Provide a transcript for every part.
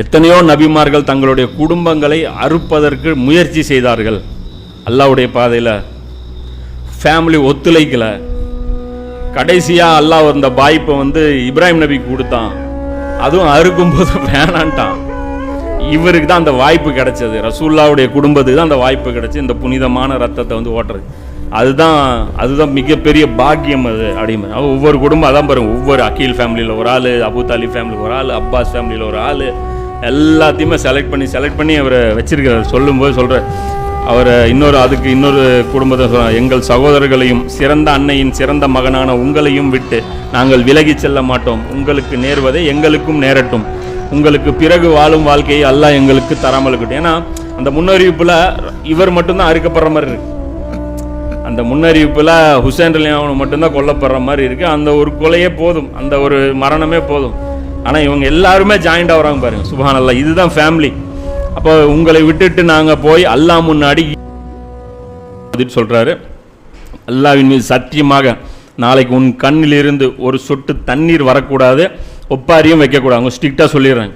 எத்தனையோ நபிமார்கள் தங்களுடைய குடும்பங்களை அறுப்பதற்கு முயற்சி செய்தார்கள். அல்லாஹ்வுடைய பாதையில் ஃபேமிலி ஒத்துழைக்கலை. கடைசியாக அல்லாஹ் அந்த வாய்ப்பை இப்ராஹிம் நபிக்கு கொடுத்தான். அதுவும் அறுக்கும்போது வேணான்ட்டான். இவருக்கு தான் அந்த வாய்ப்பு கிடைச்சது. ரசூலுல்லாஹ்வுடைய குடும்பத்துக்கு தான் அந்த வாய்ப்பு கிடைச்சி இந்த புனிதமான ரத்தத்தை ஓட்டுறது. அதுதான் மிகப்பெரிய பாக்கியம். அது அப்படிமே ஒவ்வொரு குடும்பம் அதான் பாருங்க. ஒவ்வொரு அக்கீல் ஃபேமிலியில் ஒரு ஆள், அபு தாலிப் ஃபேமிலியில் ஒரு ஆள், அப்பாஸ் ஃபேமிலியில் ஒரு ஆள், எல்லாத்தையுமே செலக்ட் பண்ணி அவரை வச்சிருக்கிறார். சொல்லும்போது சொல்கிறார், அவர் இன்னொரு குடும்பத்தை சொல்கிறார், எங்கள் சகோதரர்களையும் சிறந்த அன்னையின் சிறந்த மகனான உங்களையும் விட்டு நாங்கள் விலகி செல்ல மாட்டோம். உங்களுக்கு நேர்வதை எங்களுக்கும் நேரட்டும். உங்களுக்கு பிறகு வாழும் வாழ்க்கையை அல்லாஹ் எங்களுக்கு தராமல் இருக்கட்டும். ஏன்னா அந்த முன்னறிவிப்பில் இவர் மட்டும்தான் அறுக்கப்படுற மாதிரி இருக்கு. அந்த முன்னறிவிப்பில் ஹுசைன் ரலியல்லாஹு மட்டும்தான் கொல்லப்படுற மாதிரி இருக்குது. அந்த ஒரு கொலையே போதும், அந்த ஒரு மரணமே போதும். ஆனால் இவங்க எல்லாருமே ஜாயிண்ட் ஆகிறாங்க பாருங்க. சுப்ஹானல்லாஹ், இதுதான் ஃபேமிலி. அப்போ உங்களை விட்டுட்டு நாங்கள் போய் அல்லாஹ் முன்னாடி சொல்கிறாரு, அல்லாஹ்வின் மீது சத்தியமாக நாளைக்கு உன் கண்ணிலிருந்து ஒரு சொட்டு தண்ணீர் வரக்கூடாது, ஒப்பாரியும் வைக்கக்கூடாது. அவங்க ஸ்ட்ரிக்டாக சொல்லிடுறாங்க.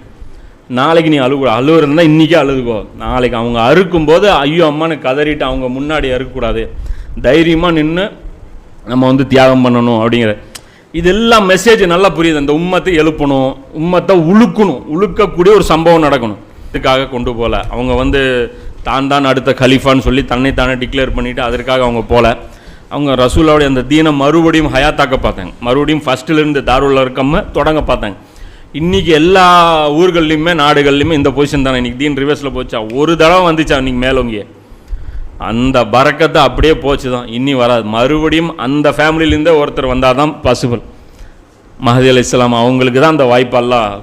நாளைக்கு நீ அழுகுறதுனா இன்றைக்கே அழுதுக்கோ. நாளைக்கு அவங்க அறுக்கும்போது ஐயோ அம்மானு கதறிட்டு அவங்க முன்னாடி அறுக்கக்கூடாது. தைரியமாக நின்று நம்ம தியாகம் பண்ணணும் அப்படிங்கிற இதெல்லாம் மெசேஜ் நல்லா புரியுது. அந்த உம்மத்தை எழுப்பணும், உம்மத்தை உழுக்கக்கூடிய ஒரு சம்பவம் நடக்கணும். இதுக்காக கொண்டு போகல. அவங்க தான் அடுத்த கலீஃபான்னு சொல்லி தன்னைத்தானே டிக்ளேர் பண்ணிவிட்டு அதற்காக அவங்க போகல. அவங்க ரசூலுல்லாஹ்வுடைய அந்த தீனை மறுபடியும் ஹயாத்தாக்க பார்த்தாங்க. மறுபடியும் ஃபஸ்ட்டிலிருந்து தாருல் அர்கம்ம தொடங்க பார்த்தாங்க. இன்றைக்கி எல்லா ஊர்கள்லையுமே நாடுகள்லையுமே இந்த பொசிஷன் தானே. இன்றைக்கி தீன் ரிவர்ஸில் போச்சா? ஒரு தடவை வந்துச்சா இன்றைக்கி மேலோங்கிய அந்த பரக்கத்தை அப்படியே போச்சு தான், இன்னி வராது. மறுபடியும் அந்த ஃபேமிலியிலேருந்தே ஒருத்தர் வந்தால் தான் பாசிபிள். மஹதி அலைஹிஸ்ஸலாம் அவங்களுக்கு தான் அந்த வாய்ப்பு அல்லாஹ்